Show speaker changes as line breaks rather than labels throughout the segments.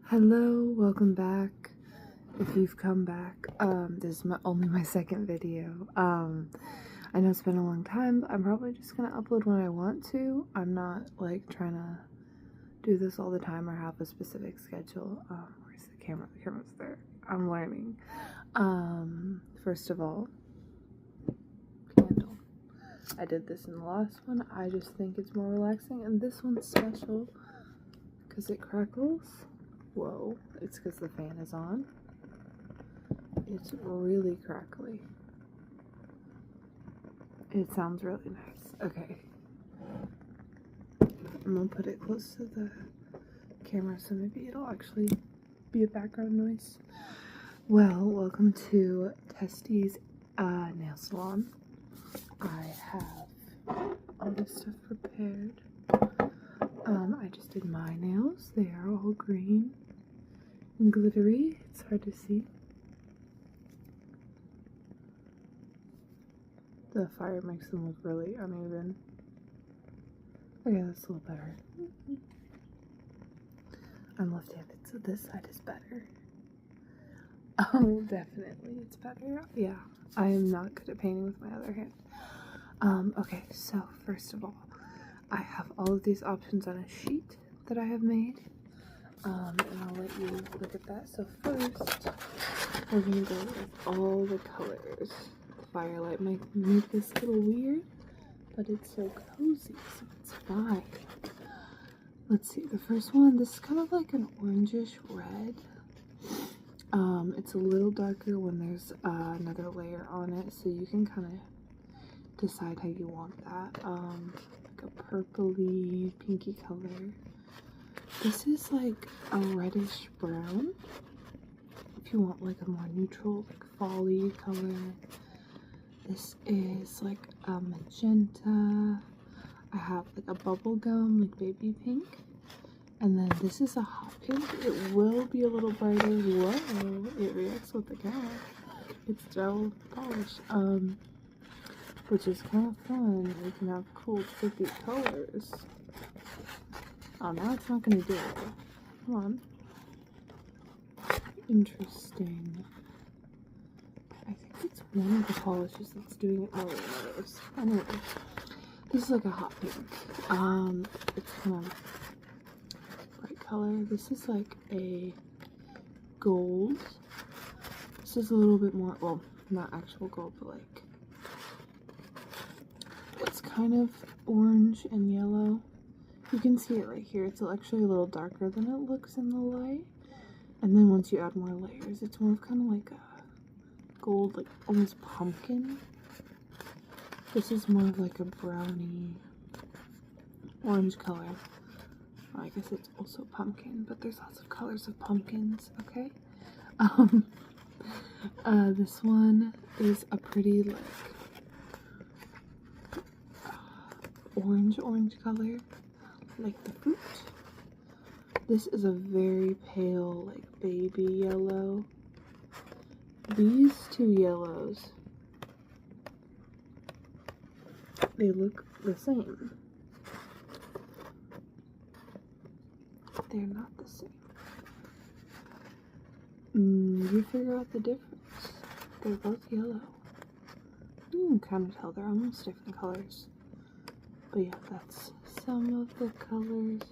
Hello, welcome back. If you've come back, this is only my second video. I know it's been a long time, but I'm probably just gonna upload when I want to. I'm not like trying to do this all the time or have a specific schedule. Where's the camera? The camera's there. I'm learning. First of all, candle. I did this in the last one. I just think it's more relaxing, and this one's special because it crackles. Whoa, it's because the fan is on. It's really crackly. It sounds really nice. Okay. I'm gonna put it close to the camera so maybe it'll actually be a background noise. Well, welcome to Testy's nail salon. I have all this stuff prepared. I just did my nails. They are all green and glittery. It's hard to see. The fire makes them look really uneven. Okay, that's a little better. I'm left-handed, so this side is better. Oh, definitely, it's better. Yeah, I am not good at painting with my other hand. Okay, so first of all, I have all of these options on a sheet that I have made. And I'll let you look at that. So first, we're gonna go with all the colors. The firelight might make this a little weird, but it's so cozy, so it's fine. Let's see, the first one, this is kind of like an orangish red. It's a little darker when there's another layer on it, so you can kind of decide how you want that. Like a purpley, pinky color. This is like a reddish brown. If you want like a more neutral, like fall-y color. This is like a magenta. I have like a bubblegum, like baby pink. And then this is a hot pink. It will be a little brighter. Whoa, it reacts with the camera. It's gel polish. Which is kind of fun. We can have cool, trippy colors. Oh, now it's not gonna do it. Come on. Interesting. I think it's one of the polishes that's doing it more than others. Anyway, this is like a hot pink. It's kind of bright color. This is like a gold. This is a little bit more, well, not actual gold, but like, it's kind of orange and yellow. You can see it right here. It's actually a little darker than it looks in the light. And then once you add more layers, it's more of kind of like a gold, like almost pumpkin. This is more of like a browny orange color. Well, I guess it's also pumpkin, but there's lots of colors of pumpkins, okay? This one is a pretty like orange color. Like the fruit. This is a very pale, like baby yellow. These two yellows, they look the same. They're not the same. You figure out the difference. They're both yellow. You can kind of tell they're almost different colors. But yeah, that's some of the colors.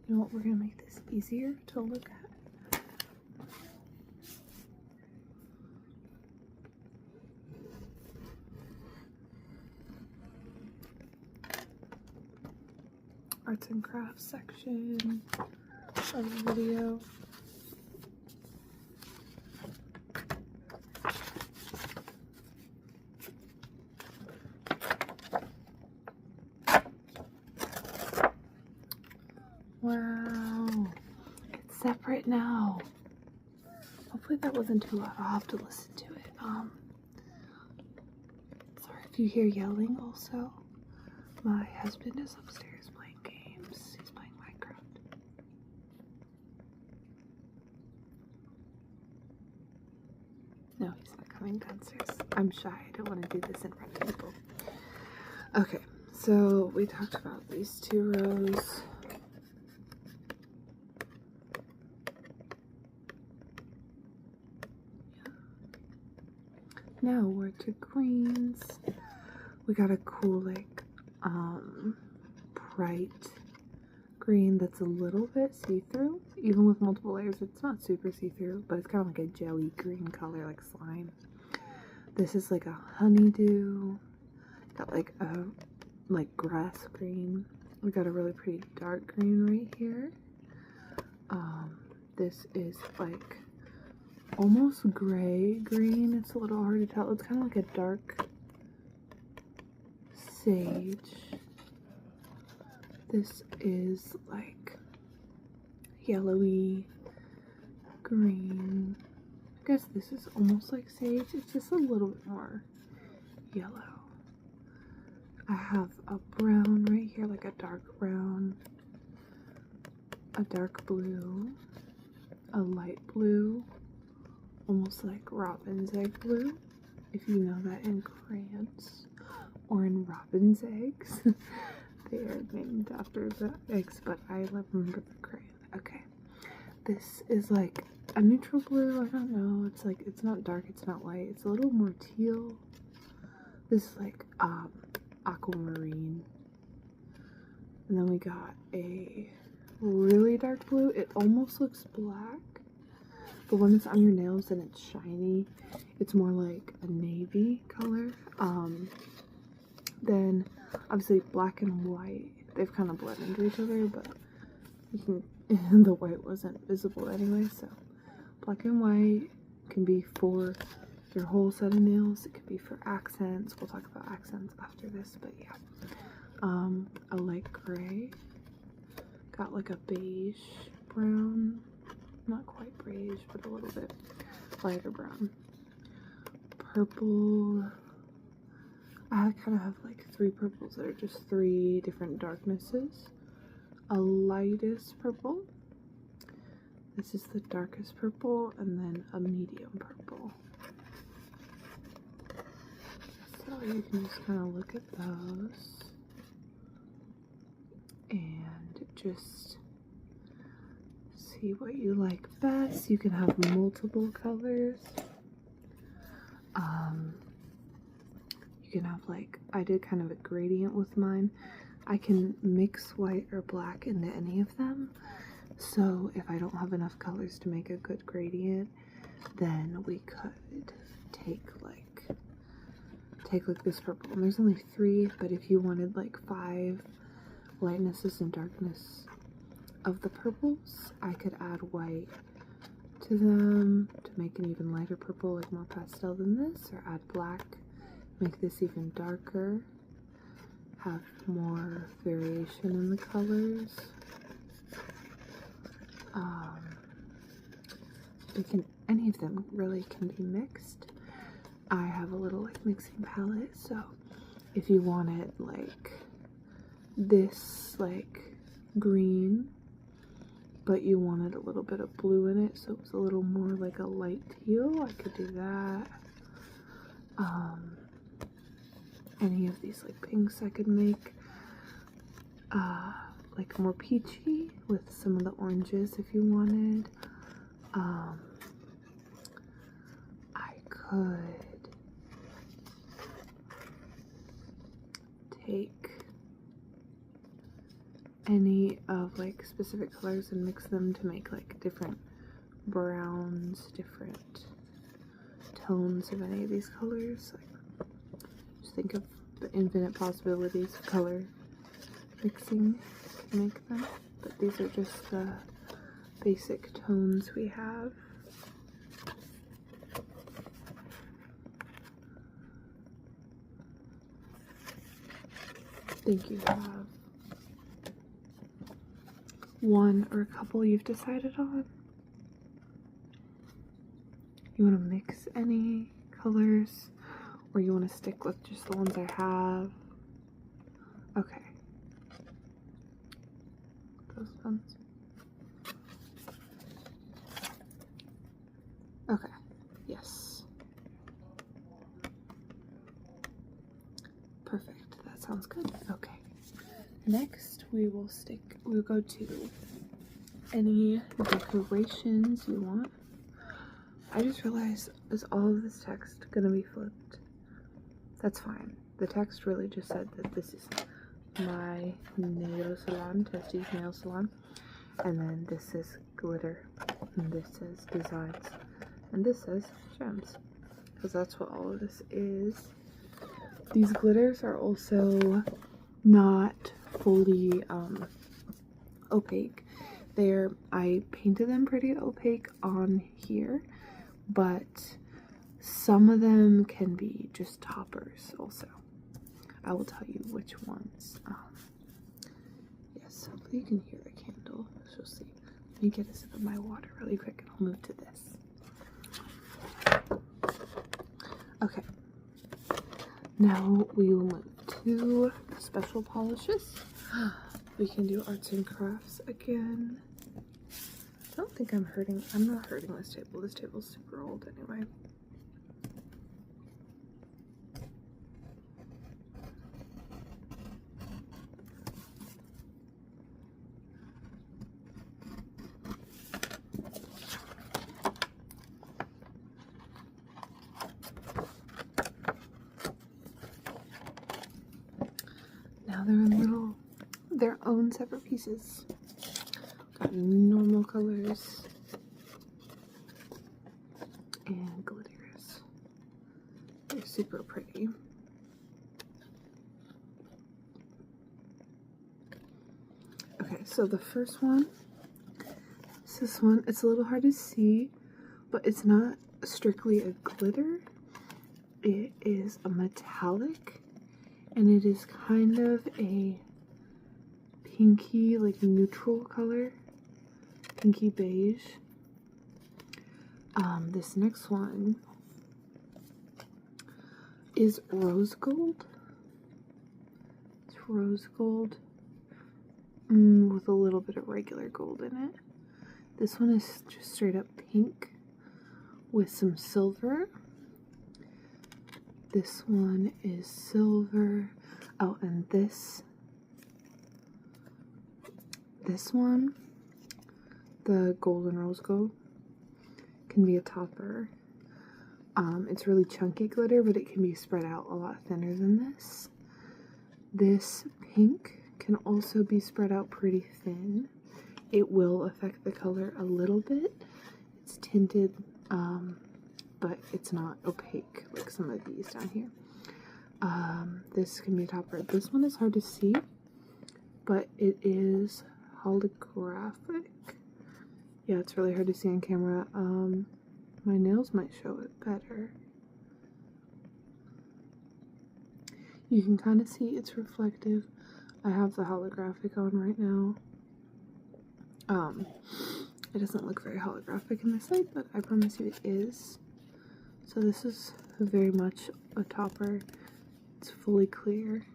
You know what, we're gonna make this easier to look at. Arts and crafts section of the video. Wow, it's separate now. Hopefully that wasn't too loud. I'll have to listen to it. Sorry if you hear yelling also. My husband is upstairs playing games. He's playing Minecraft. No, he's not coming downstairs. I'm shy. I don't want to do this in front of people. Okay, so we talked about these 2 rows. Now we're to greens. We got a cool, like, bright green that's a little bit see-through. Even with multiple layers, it's not super see-through, but it's kind of like a jelly green color, like slime. This is like a honeydew. Got like a grass green. We got a really pretty dark green right here. This is like almost gray green. It's a little hard to tell. It's kind of like a dark sage. This is like yellowy green. I guess this is almost like sage. It's just a little bit more yellow. I have a brown right here, like a dark brown, a dark blue, a light blue, almost like robin's egg blue, if you know that in crayons, or in robin's eggs. They are named after the eggs, but I remember the crayon. Okay, this is like a neutral blue. I don't know. It's like, it's not dark, it's not light. It's a little more teal. This is like aquamarine. And then we got a really dark blue. It almost looks black. The one that's on your nails and it's shiny, it's more like a navy color. Then obviously black and white, they've kind of blended into each other, but you can the white wasn't visible anyway. So black and white can be for your whole set of nails. It could be for accents. We'll talk about accents after this, but yeah. A light gray, got like a beige brown, not quite beige, but a little bit lighter brown. Purple. I kind of have like 3 purples that are just 3 different darknesses. A lightest purple. This is the darkest purple, and then a medium purple. So you can just kind of look at those and just see what you like best. You can have multiple colors. You can have like, I did kind of a gradient with mine. I can mix white or black into any of them. So if I don't have enough colors to make a good gradient, then we could take like this purple. And there's only 3, but if you wanted like 5 lightnesses and darkness of the purples, I could add white to them to make an even lighter purple, like more pastel than this, or add black, make this even darker, have more variation in the colors. Any of them really can be mixed. I have a little like mixing palette, so if you wanted like this like green, but you wanted a little bit of blue in it, so it was a little more like a light teal, I could do that. Any of these like pinks I could make like more peachy with some of the oranges if you wanted. I could take any of like specific colors and mix them to make like different browns, different tones of any of these colors. Like, just think of the infinite possibilities of color mixing to make them. But these are just the basic tones we have. I think you have one or a couple you've decided on. You want to mix any colors, or you want to stick with just the ones I have? Okay. Those ones. Okay. Yes. sounds good. Okay. Next, we'll go to any decorations you want. I just realized, is all of this text gonna be flipped? That's fine. The text really just said that this is my nail salon, Testi's nail salon. And then this says glitter. And this says designs. And this says gems. Because that's what all of this is. These glitters are also not fully opaque. I painted them pretty opaque on here, but some of them can be just toppers also. I will tell you which ones. Yes, hopefully you can hear the candle. So see. Let me get a sip of my water really quick and I'll move to this. Okay. Now we will move to special polishes. We can do arts and crafts again. I don't think I'm not hurting this table. This table's super old anyway. Now they're in their own separate pieces. Got normal colors and glitters. They're super pretty. Okay, so the first one is this one. It's a little hard to see, but it's not strictly a glitter. It is a metallic, and it is kind of a pinky, like neutral color. Pinky beige. This next one is rose gold. It's rose gold with a little bit of regular gold in it. This one is just straight up pink with some silver. This one is silver. Oh, and this one, the golden rose gold, can be a topper. It's really chunky glitter, but it can be spread out a lot thinner than this. This pink can also be spread out pretty thin. It will affect the color a little bit. It's tinted, but it's not opaque like some of these down here. This can be a topper. This one is hard to see, but it is holographic. Yeah, it's really hard to see on camera. My nails might show it better. You can kind of see it's reflective. I have the holographic on right now. It doesn't look very holographic in this light, but I promise you it is. So this is very much a topper. It's fully clear.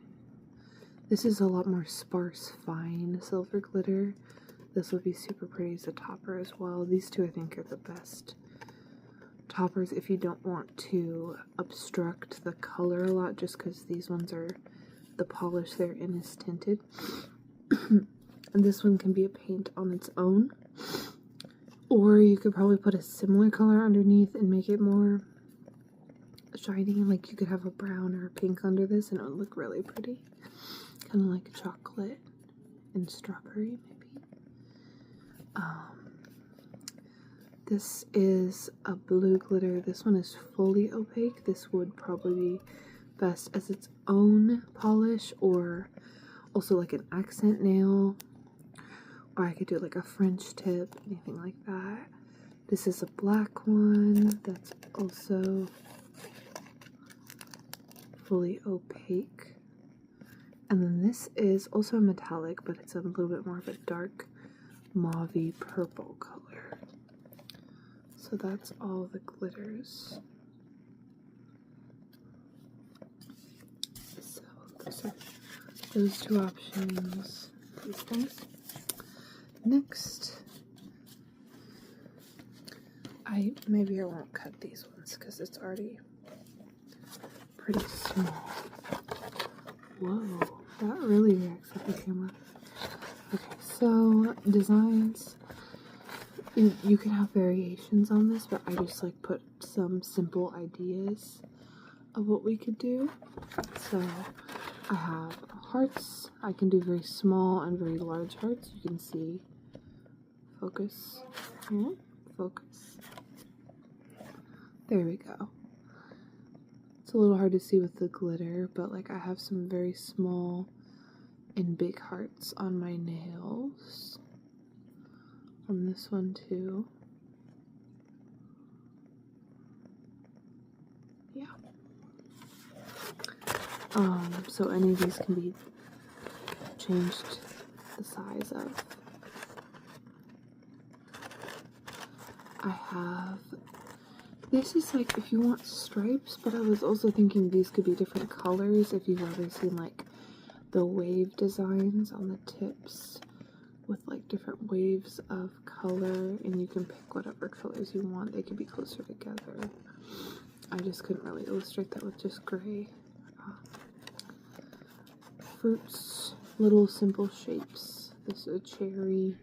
This is a lot more sparse, fine silver glitter. This would be super pretty as a topper as well. These two I think are the best toppers if you don't want to obstruct the color a lot, just because these ones are, the polish they're in is tinted. And this one can be a paint on its own, or you could probably put a similar color underneath and make it more shiny. Like you could have a brown or a pink under this and it would look really pretty, kind of like chocolate and strawberry maybe. This is a blue glitter. This one is fully opaque. This would probably be best as its own polish, or also like an accent nail, or I could do like a French tip, anything like that. This is a black one that's also fully opaque. And then this is also a metallic, but it's a little bit more of a dark mauvey purple color. So that's all the glitters. So those are those two options. These things. Next, maybe I won't cut these ones because it's already pretty small. Whoa, that really reacts up the camera. Okay, so designs. You can have variations on this, but I just like put some simple ideas of what we could do. So I have hearts. I can do very small and very large hearts. You can see. Focus. Yeah, focus. There we go. It's a little hard to see with the glitter, but like I have some very small and big hearts on my nails. On this one too. Yeah. So any of these can be changed the size of. I have, this is like if you want stripes, but I was also thinking these could be different colors if you've ever seen like the wave designs on the tips with like different waves of color, and you can pick whatever colors you want. They could be closer together. I just couldn't really illustrate that with just gray. Fruits, little simple shapes. This is a cherry.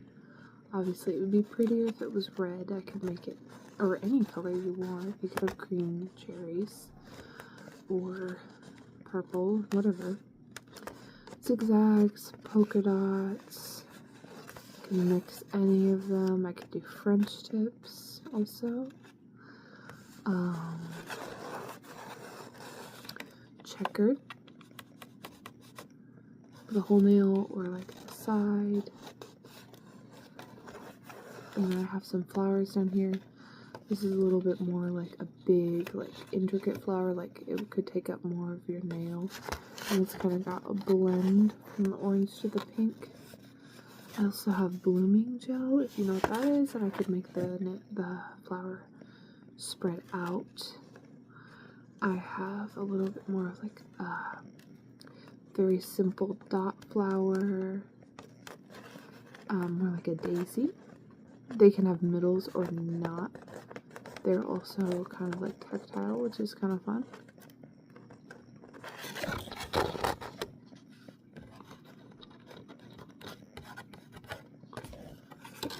Obviously it would be prettier if it was red. I could make it, or any color you want. You could have green cherries or purple, whatever. Zigzags, polka dots. I can mix any of them. I could do French tips also. Checkered. The whole nail or like the side. And then I have some flowers down here. This is a little bit more like a big, like intricate flower, like it could take up more of your nail. And it's kind of got a blend from the orange to the pink. I also have blooming gel, if you know what that is, and I could make the flower spread out. I have a little bit more of like a very simple dot flower, more like a daisy. They can have middles or not. They're also kind of like tactile, which is kind of fun.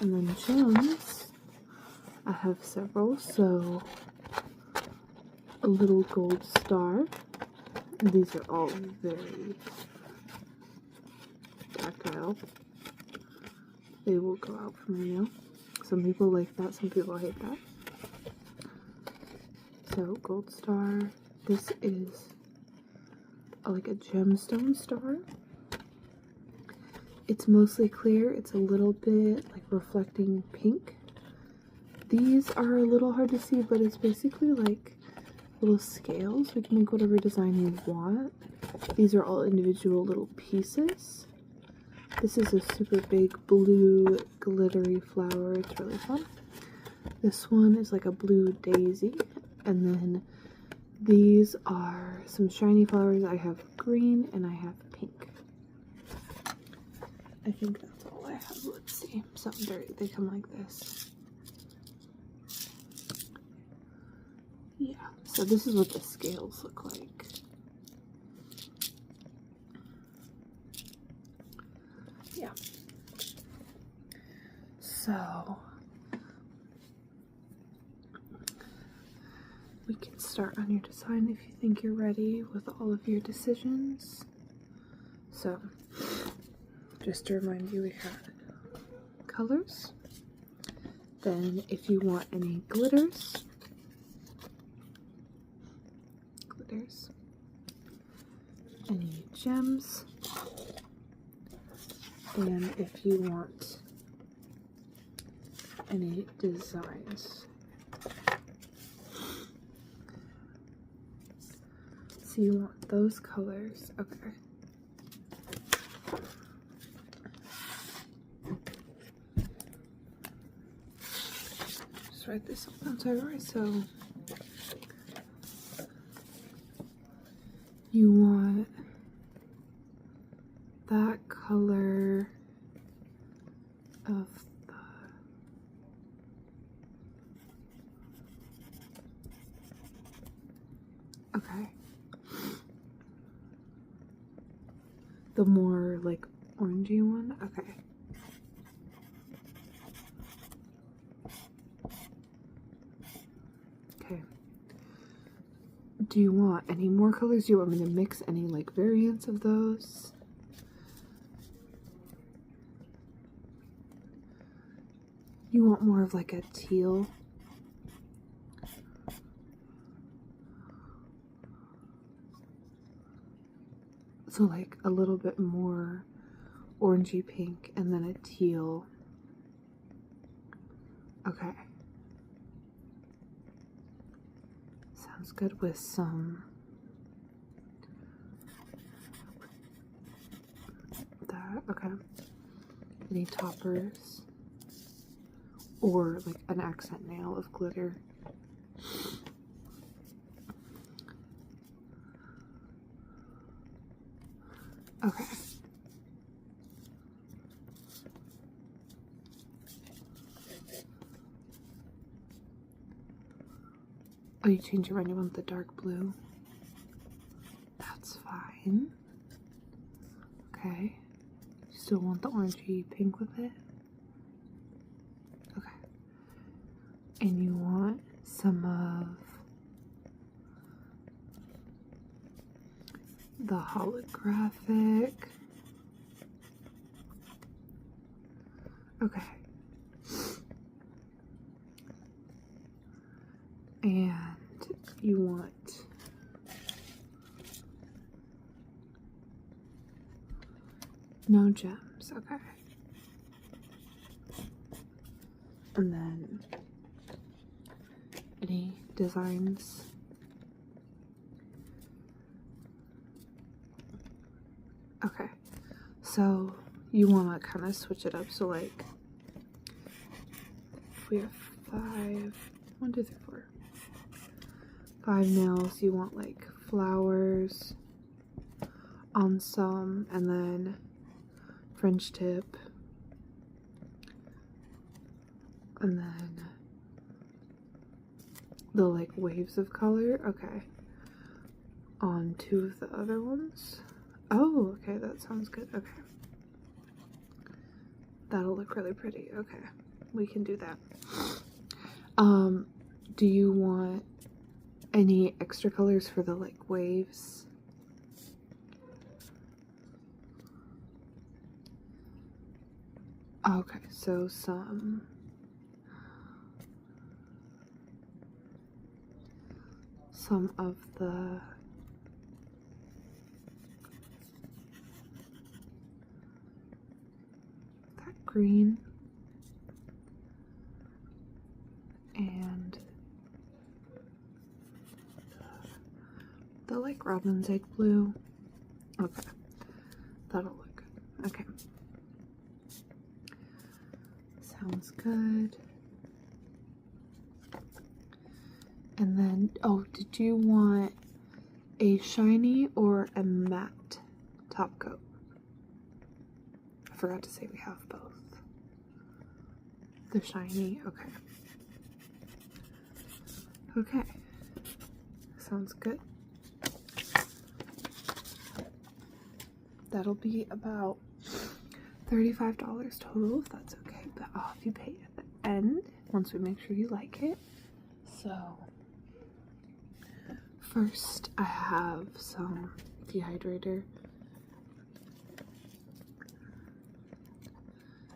And then gems, I have several. So a little gold star. These are all very tactile. They will go out from your nail. Some people like that, some people hate that. So gold star. This is like a gemstone star. It's mostly clear. It's a little bit like reflecting pink. These are a little hard to see, but it's basically like little scales. We can make whatever design you want. These are all individual little pieces. This is a super big blue glittery flower. It's really fun. This one is like a blue daisy. And then these are some shiny flowers. I have green and I have pink. I think that's all I have. Let's see. They come like this. Yeah. So this is what the scales look like. Yeah. So we can start on your design if you think you're ready with all of your decisions. So just to remind you, we had colors. Then if you want any glitters, any gems, and if you want any designs. So you want those colors, okay. Just write this on top, so you want that color of the okay. The more like orangey one? Okay. Okay. Do you want any more colors? Do you want me to mix any like variants of those? You want more of like a teal? So like a little bit more orangey pink and then a teal. Okay. Sounds good with some that. Okay. Any toppers or like an accent nail of glitter. Okay. Oh, you change your mind, you want the dark blue? That's fine. Okay. You still want the orangey pink with it? Okay. And you want some of the holographic. Okay. And you want no gems, okay. And then any designs? Okay. So you want to kind of switch it up. So like if we have 5 nails, you want like flowers on some, and then French tip, and then the like waves of color, okay, on 2 of the other ones. Oh, okay, that sounds good. Okay, that'll look really pretty. Okay, we can do that. Do you want any extra colors for the like waves? Okay, so some of the that green and the like robin's egg blue. Okay, that'll look good. Okay, sounds good. And then, oh, did you want a shiny or a matte top coat? I forgot to say we have both. The shiny, okay. Okay, sounds good. That'll be about $35 total, if that's okay. But if you pay at the end, once we make sure you like it. So, first I have some dehydrator.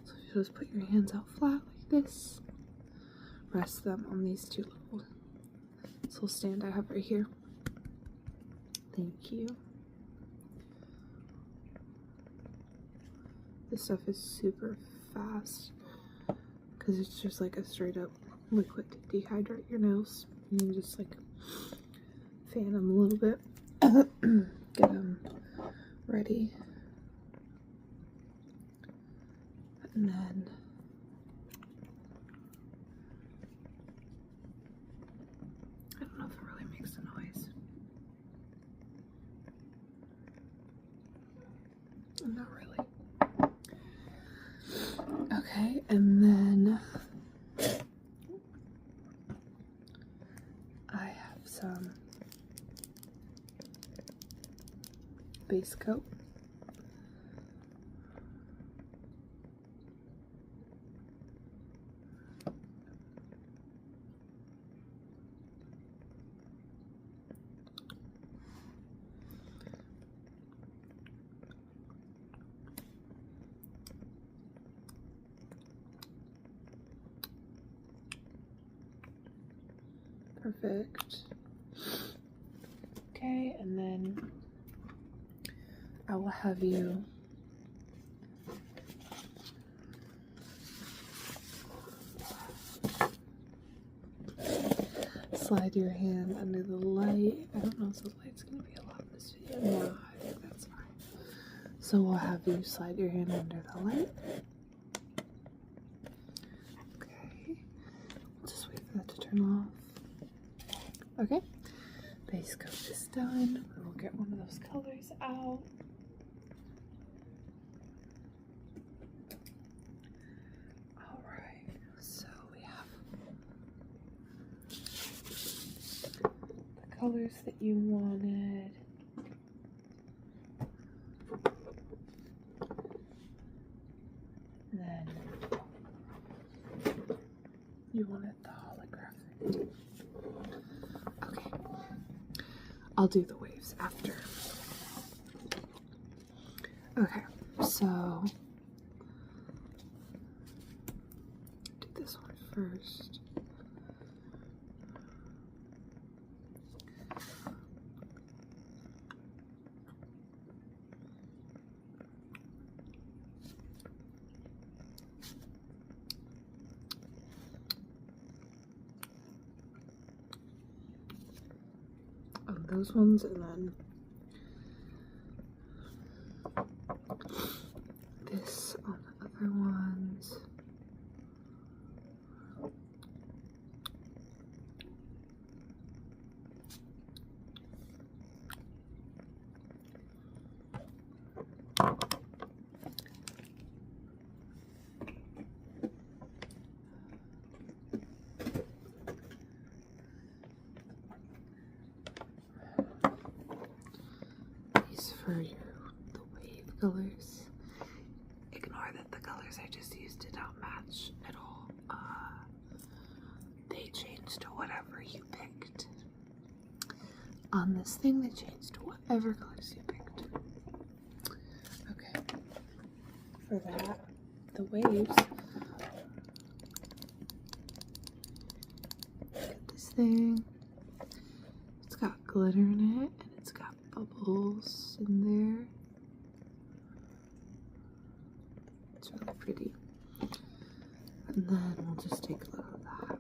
So you just put your hands out flat like this. Rest them on these 2 little stand I have right here. Thank you. This stuff is super fast because it's just like a straight up liquid to dehydrate your nails. You can just like fan them a little bit, get them ready, and then I don't know if it really makes a noise. Not really. Okay, and then I have some base coat. Perfect. Okay, and then I will have you slide your hand under the light. I don't know if the light's going to be a lot in this video. No, I think that's fine. So we'll have you slide your hand under the light. Okay. We'll just wait for that to turn off. Okay. Base coat is done. We'll get one of those colors out. Alright, so we have the colors that you wanted. And then you wanted the holographic. Okay. I'll do the waves after. Okay, so do this one first. Oh, those ones, and then this on the other ones. These for the wave colors. Ignore that the colors I just used did not match at all. They changed to whatever you picked. On this thing, they changed to whatever colors you picked. Okay. For that, the waves. Get this thing. It's got glitter in it, and it's got bubbles in there. It's really pretty. And then we'll just take a little of that.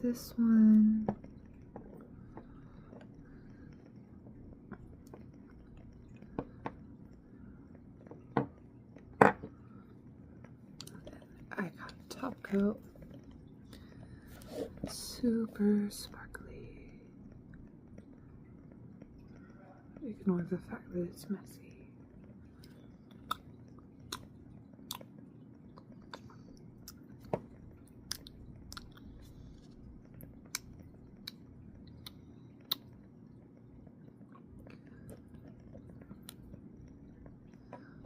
This one. I got top coat. Super sparkly. Ignore the fact that it's messy.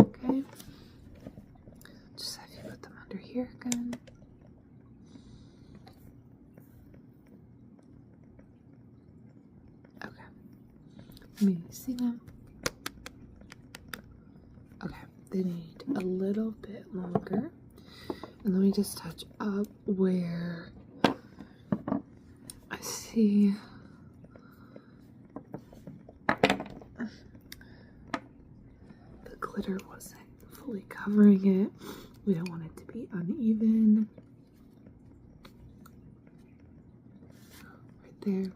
Okay. Just have you put them under here again. Okay. Let me see them. Okay. They need a little bit longer. And let me just touch up where I see the glitter wasn't fully covering it. We don't want it to be uneven. there.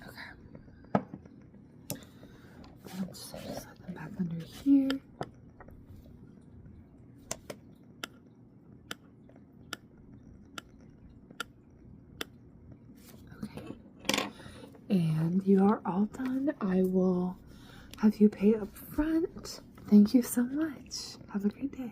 Okay. Let's just set them back under here. Okay. And you are all done. I will have you pay up front. Thank you so much. Have a great day.